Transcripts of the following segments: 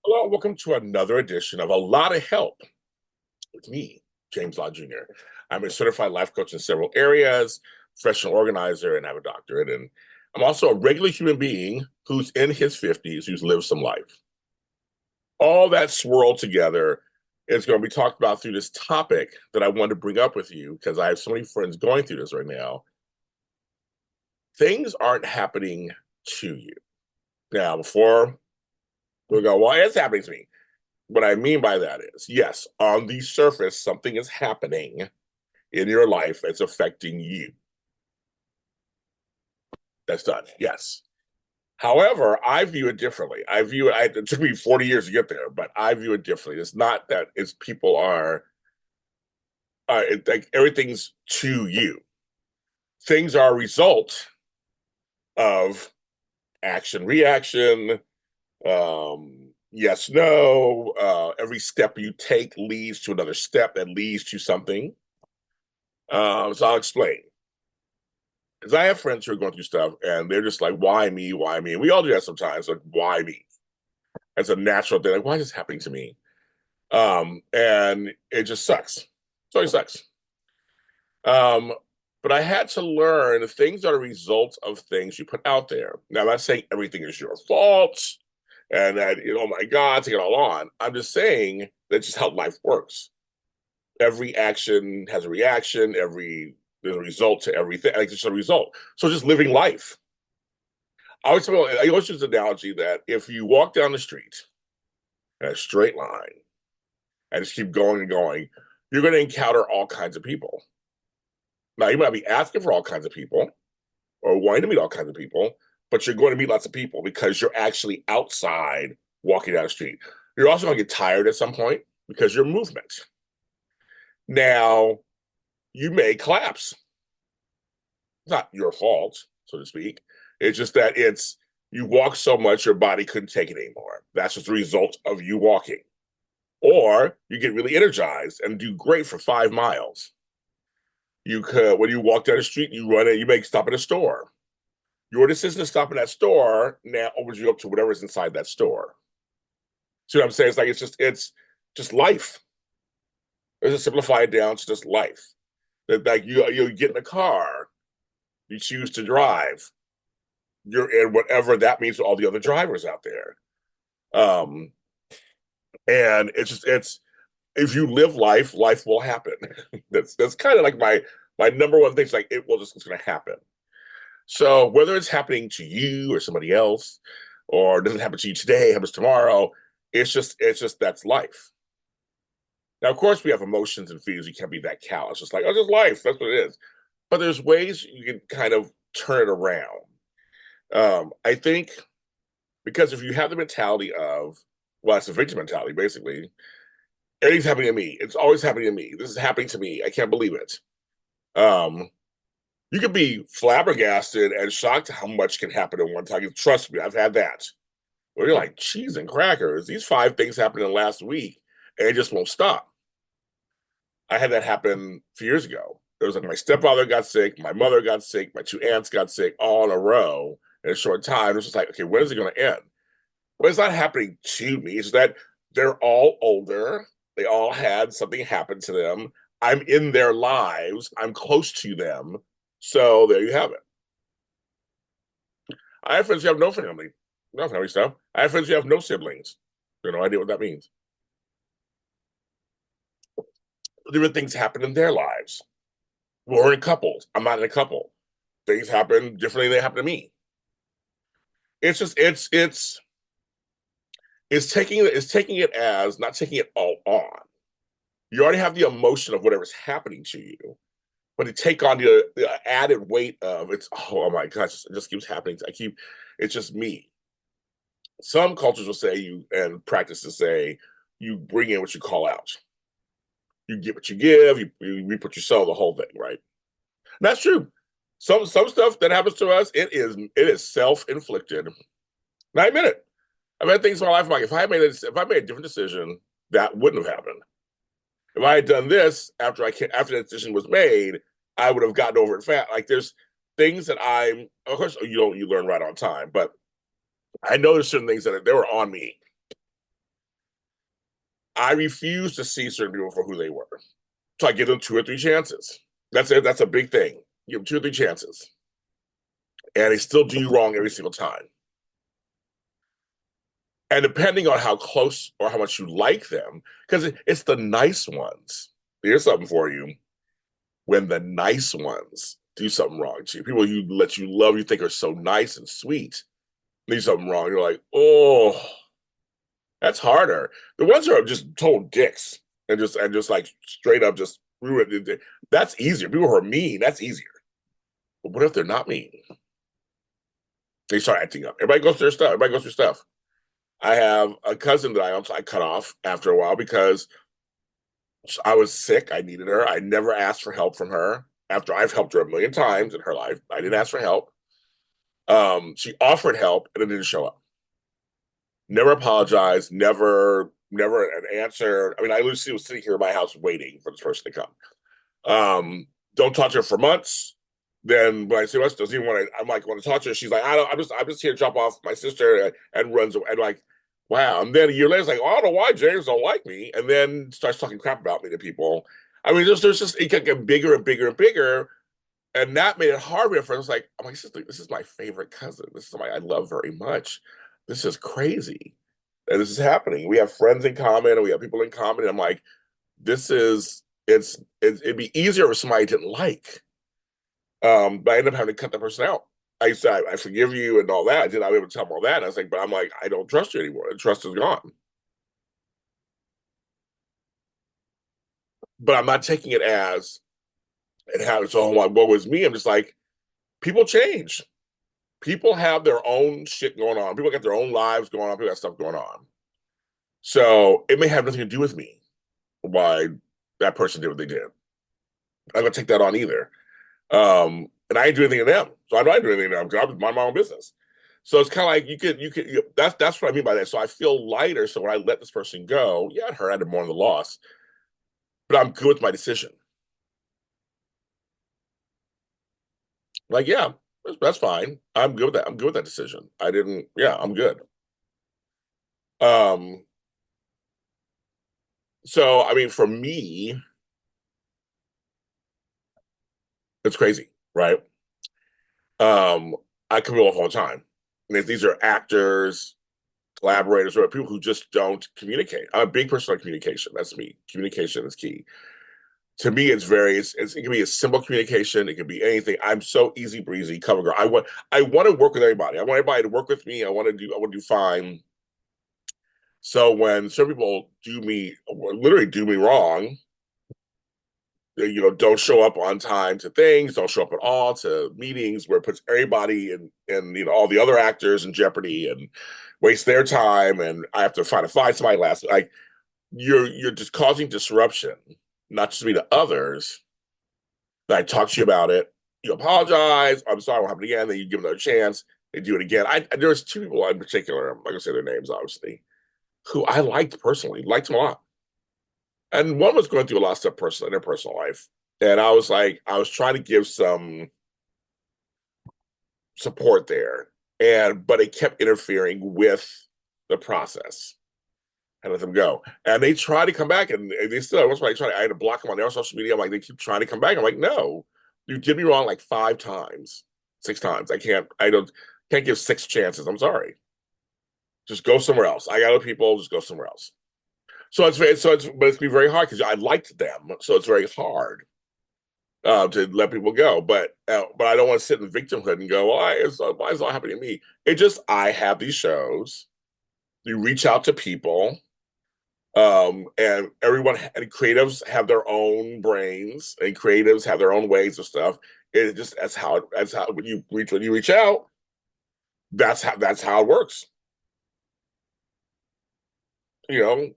Hello, welcome to another edition of A Lot of Help with me, James Lott Jr. I'm a certified life coach in several areas, professional organizer, and I have a doctorate. And I'm also a regular human being who's in his 50s, who's lived some life. All that swirled together is going to be talked about through this topic that I wanted to bring up with you because I have so many friends going through this right now. Things aren't happening to you. Now, before we go, well, it's happening to me. What I mean by that is, yes, on the surface, something is happening in your life that's affecting you. That's done. Yes. However, I view it differently. It took me 40 years to get there, but I view it differently. It's not that it's people are, like everything's to you. Things are a result of action, reaction, yes, no. Every step you take leads to another step that leads to something. So I'll explain. Because I have friends who are going through stuff and they're just like, why me? Why me? And we all do that sometimes. Like, why me? It's a natural thing. Like, why is this happening to me? And it just sucks. It always sucks. Um, but I had to learn things are a result of things you put out there. Now, I'm not saying everything is your fault and that, oh my God, take it all on. I'm just saying that's just how life works. Every action has a reaction, there's a result to everything. Like, it's just a result. So just living life. I always use the analogy that if you walk down the street in a straight line and just keep going and going, you're going to encounter all kinds of people. Now, you might be asking for all kinds of people or wanting to meet all kinds of people, but you're going to meet lots of people because you're actually outside walking down the street. You're also going to get tired at some point because your movement. Now, you may collapse. It's not your fault, so to speak. It's just that you walk so much your body couldn't take it anymore. That's just the result of you walking. Or you get really energized and do great for 5 miles. You could when you walk down the street, you run it, you make stop at a store. Your decision to stop at that store now opens you up to whatever's inside that store. See what I'm saying? It's like it's just life. Let's just simplify it down to just life. That like you get in a car, you choose to drive, you're in whatever that means to all the other drivers out there. Um, and it's if you live life, life will happen. That's kind of like my number one thing. Is like it's going to happen. So whether it's happening to you or somebody else, or it doesn't happen to you today, happens tomorrow, it's just that's life. Now, of course, we have emotions and feelings. You can't be that callous. It's like, oh, just life. That's what it is. But there's ways you can kind of turn it around. I think because if you have the mentality of, well, it's a victim mentality, basically. Everything's happening to me. It's always happening to me. This is happening to me. I can't believe it. Um, you could be flabbergasted and shocked how much can happen in one time. Trust me, I've had that. Where you're like, cheese and crackers. These 5 things happened in the last week, and it just won't stop. I had that happen a few years ago. It was like my stepfather got sick, my mother got sick, my two aunts got sick all in a row in a short time. It was just like, okay, when is it going to end? Well, it's not happening to me. It's that they're all older. They all had something happen to them. I'm in their lives. I'm close to them. So there you have it. I have friends who have no family stuff. I have friends who have no siblings. No idea what that means. Different things happen in their lives. We're in couples. I'm not in a couple. Things happen differently than they happen to me. It's just it's taking it as not taking it all on. You already have the emotion of whatever's happening to you, but to take on the added weight of it's oh my gosh, it just keeps happening. It's just me. Some cultures will say you and practices say you bring in what you call out. You get what you give, you reap what you sow, the whole thing, right? And that's true. Some stuff that happens to us, it is self-inflicted. And I admit it. I've had things in my life like if I made a different decision, that wouldn't have happened. If I had done this after the decision was made, I would have gotten over it fast. Like there's things that of course you learn right on time, but I know there's certain things that they were on me. I refuse to see certain people for who they were. So I give them two or three chances. That's it. That's a big thing. Give them two or three chances. And they still do you wrong every single time. And depending on how close or how much you like them, because it's the nice ones. Here's something for you. When the nice ones do something wrong to you, people you let you love, you think are so nice and sweet, do something wrong, you're like, oh, that's harder. The ones who are just total dicks and just like straight up just ruin it. That's easier. People who are mean, that's easier. But what if they're not mean? They start acting up. Everybody goes through their stuff. Everybody goes through stuff. I have a cousin that I cut off after a while because I was sick. I needed her. I never asked for help from her. After I've helped her a million times in her life, I didn't ask for help. She offered help and it didn't show up. Never apologized. Never an answer. I mean, I literally was sitting here in my house waiting for this person to come. Don't talk to her for months. Then when I say West doesn't even want to, I'm like, want to talk to her. She's like, I don't. I'm just here to drop off my sister and runs away. And like, wow. And then a year later, it's like, oh, I don't know why James don't like me. And then starts talking crap about me to people. I mean, there's just it kept getting bigger and bigger and bigger, and that made it harder for us. Like, I'm like, this is my favorite cousin. This is somebody I love very much. This is crazy, and this is happening. We have friends in common, and we have people in common. And I'm like, this is it'd be easier if somebody I didn't like. But I ended up having to cut that person out. I said, I forgive you and all that. I did. I was able to tell them all that. And I was like, but I'm like, I don't trust you anymore. The trust is gone. But I'm not taking it as and how it's all like, what was me? I'm just like, people change. People have their own shit going on. People got their own lives going on. People got stuff going on. So it may have nothing to do with me why that person did what they did. I'm gonna take that on either. And I didn't do anything to them. So I don't do anything to them because I was mind my own business. So it's kind of like that's what I mean by that. So I feel lighter. So when I let this person go, yeah, it hurt. I had to mourn the loss, but I'm good with my decision. Like, yeah, that's fine. I'm good with that. I'm good with that decision. I didn't, yeah, I'm good. Um, so I mean, for me, it's crazy, right? Um, I come off all the time. And these are actors, collaborators, or people who just don't communicate. I'm a big person on communication. That's me. Communication is key. To me, it can be a simple communication. It can be anything. I'm so easy breezy, cover girl. I want to work with everybody. I want everybody to work with me. I want to do fine. So when some people literally do me wrong, don't show up on time to things, don't show up at all to meetings where it puts everybody and all the other actors in jeopardy and waste their time, and I have to find somebody last. Like you're just causing disruption, not just me to others. I talk to you about it. You apologize. I'm sorry, it won't happen again. Then you give them another chance. They do it again. There's two people in particular. I'm not gonna say their names, obviously, who I liked personally, liked them a lot. And one was going through a lot of stuff personally in their personal life. And I was like, I was trying to give some support there. But it kept interfering with the process. I let them go. And they try to come back and they still, once I had to block them on their social media. I'm like, they keep trying to come back. I'm like, no, you did me wrong like 5 times, 6 times. Can't give 6 chances. I'm sorry. Just go somewhere else. I got other people, just go somewhere else. But it's be very hard because I liked them. So it's very hard to let people go. But I don't want to sit in victimhood and go, why is it all happening to me? It just I have these shows. You reach out to people, and creatives have their own brains, and creatives have their own ways of stuff. It just that's how when you reach out, that's how it works. You know,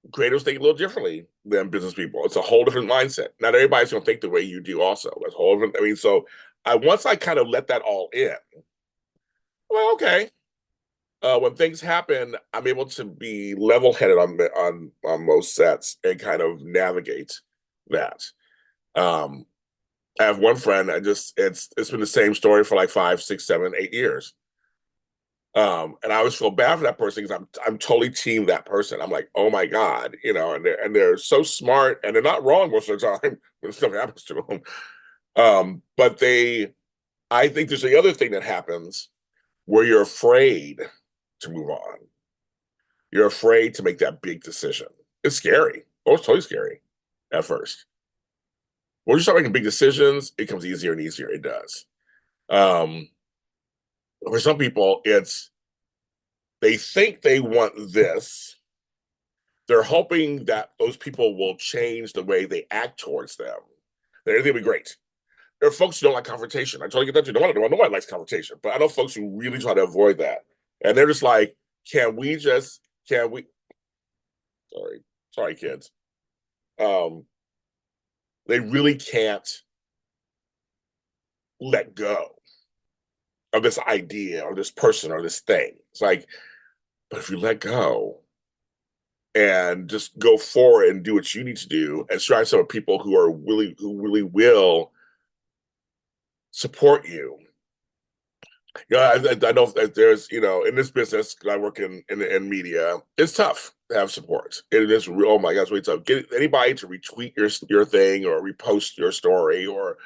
creatives think a little differently than business people. It's a whole different mindset. Not everybody's going to think the way you do. Also, that's a whole different. I mean, so once I kind of let that all in, well, okay. When things happen, I'm able to be level-headed on most sets and kind of navigate that. Um, I have one friend. It's been the same story for like 5, 6, 7, 8 years. And I always feel bad for that person because I'm totally team that person. I'm like, oh my God, and they're so smart and they're not wrong most of the time when stuff happens to them. But I think there's the other thing that happens where you're afraid to move on. You're afraid to make that big decision. It's scary. Oh, it's totally scary at first. When you start making big decisions, it comes easier and easier. It does. Um, for some people, they think they want this. They're hoping that those people will change the way they act towards them. They'll be great. There are folks who don't like confrontation. I totally get that too. Nobody likes confrontation, but I know folks who really try to avoid that. And they're just like, can we, sorry, kids. Um, they really can't let go of this idea or this person or this thing. It's like, but if you let go and just go forward and do what you need to do and strive some people who really will support you. I know that there's, in this business, I work in media, it's tough to have support. It is real, oh my gosh, it's really tough. Get anybody to retweet your thing or repost your story or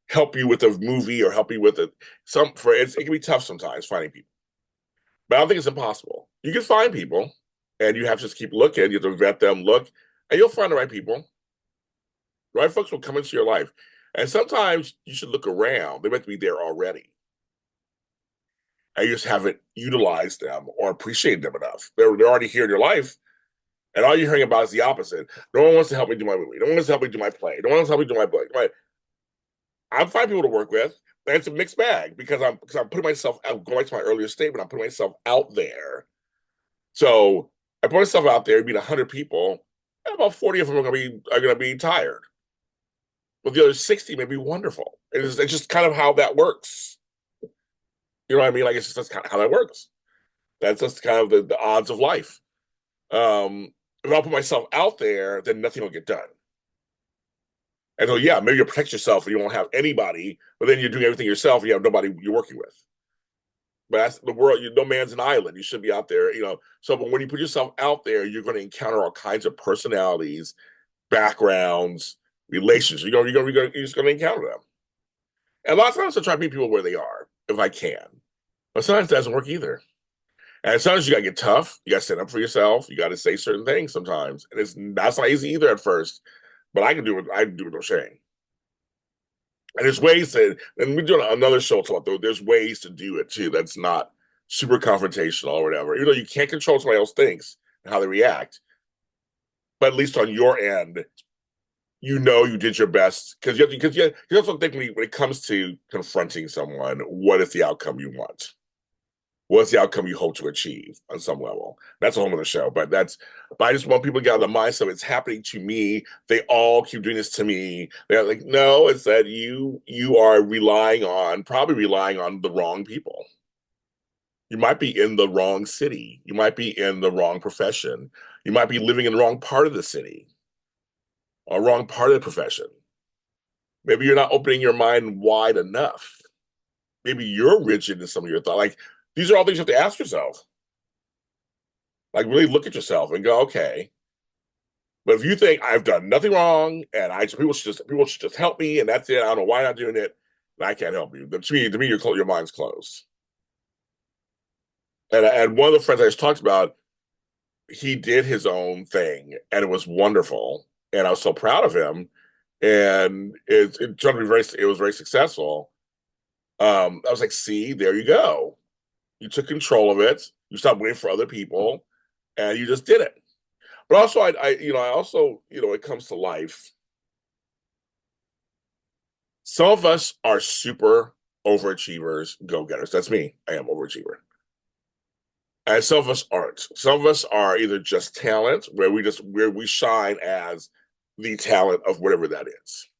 help you with a movie or help you with it. It can be tough sometimes finding people. But I don't think it's impossible. You can find people and you have to just keep looking. You have to vet them, look, and you'll find the right people. The right folks will come into your life. And sometimes you should look around. They might be there already. And you just haven't utilized them or appreciated them enough. They're already here in your life. And all you're hearing about is the opposite. No one wants to help me do my movie. No one wants to help me do my play. No one wants to help me do my book. I'm fine people to work with. And it's a mixed bag because I'm putting myself out, going back to my earlier statement, I'm putting myself out there. So I put myself out there, meet 100 people, and about 40 of them are gonna be tired. But the other 60 may be wonderful. It's just kind of how that works. You know what I mean? Like it's just that's kind of how that works. That's just kind of the odds of life. If I put myself out there, then nothing will get done. And so, yeah, maybe you'll protect yourself and you won't have anybody, but then you're doing everything yourself and you have nobody you're working with. But that's the world. No man's an island. You should be out there. So, but when you put yourself out there, you're going to encounter all kinds of personalities, backgrounds, relationships. You're just going to encounter them. And a lot of times I try to meet people where they are if I can. But sometimes it doesn't work either. And sometimes you got to get tough. You got to stand up for yourself. You got to say certain things sometimes. And that's not easy either at first. But I can do it. I can do it with no shame. And there's ways and we're doing another show about though. There's ways to do it too. That's not super confrontational or whatever. Even though you can't control somebody else thinks and how they react, but at least on your end, you did your best you also think when it comes to confronting someone, what is the outcome you want? What's the outcome you hope to achieve on some level? That's a whole other show, but I just want people to get out of the mindset it's happening to me. They all keep doing this to me. They're like, no, it's that you are probably relying on the wrong people. You might be in the wrong city. You might be in the wrong profession. You might be living in the wrong part of the city or wrong part of the profession. Maybe you're not opening your mind wide enough. Maybe you're rigid in some of your thoughts. Like these are all things you have to ask yourself. Like really look at yourself and go, okay. But if you think I've done nothing wrong and people should just help me and that's it, I don't know why I'm not doing it, and I can't help you. But to me, your mind's closed. And one of the friends I just talked about, he did his own thing and it was wonderful. And I was so proud of him. And it turned to be it was very successful. I was like, see, there you go. You took control of it. You stopped waiting for other people, and you just did it. But also, it comes to life. Some of us are super overachievers, go-getters. That's me. I am overachiever. And some of us aren't. Some of us are either just talent, where we shine as the talent of whatever that is.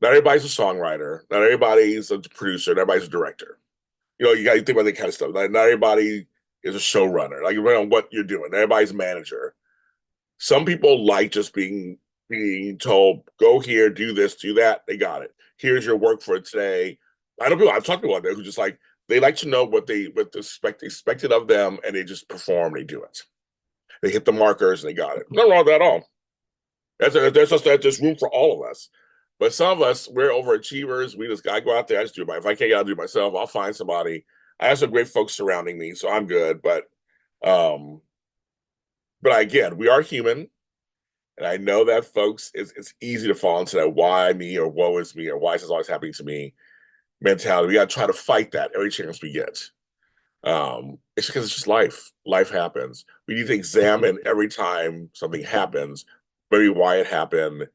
Not everybody's a songwriter. Not everybody's a producer. Not everybody's a director. You got to think about that kind of stuff. Not everybody is a showrunner. Like, depending on what you're doing. Not everybody's a manager. Some people like just being told, go here, do this, do that. They got it. Here's your work for today. I've talked to people out there who just like, They like to know what expected of them, and they just perform. They do it. They hit the markers, and they got it. Nothing wrong with that at all. There's room for all of us. But some of us, we're overachievers. We just, I go out there, I just do it. If I can't, I'll do it myself. I'll find somebody. I have some great folks surrounding me, so I'm good. Um, but again, we are human. And I know that, folks, it's easy to fall into that why me or woe is me or why is this always happening to me mentality. We got to try to fight that every chance we get. It's because it's just life. Life happens. We need to examine every time something happens, maybe why it happened,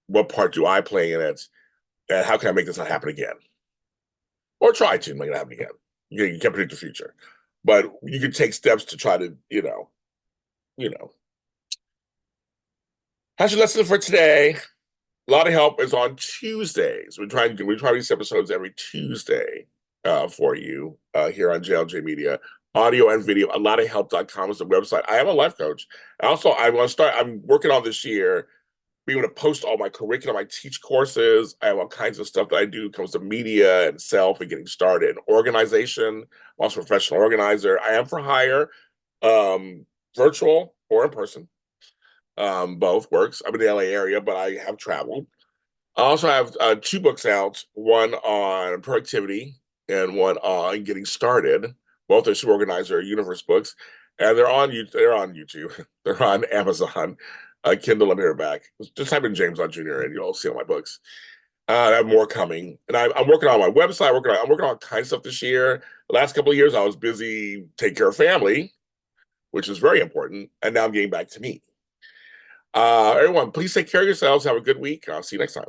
what part do I play in it, and how can I make this not happen again? Or try to make it happen again. You can't predict the future, but you can take steps to try to, you know. How's your lesson for today? A lot of help is on Tuesdays. We try these episodes every Tuesday for you here on JLJ Media, audio and video. A lot of help.com is the website. I am a life coach. Also, I'm working on this year being able to post all my curriculum. I teach courses. I have all kinds of stuff that I do when it comes to media and self and getting started. Organization. I'm also a professional organizer. I am for hire, virtual or in person. Both works. I'm in the LA area, but I have traveled. I also have two books out, one on productivity and one on getting started. Both are Super Organizer Universe books, and they're on YouTube. They're on Amazon, Kindle and paperback. Just type in James Lott Jr. and you'll see all my books. I have more coming, and I'm working on my website. I'm working on all kinds of stuff this year. The last couple of years, I was busy taking care of family, which is very important, and now I'm getting back to me. Everyone, please take care of yourselves. Have a good week. I'll see you next time.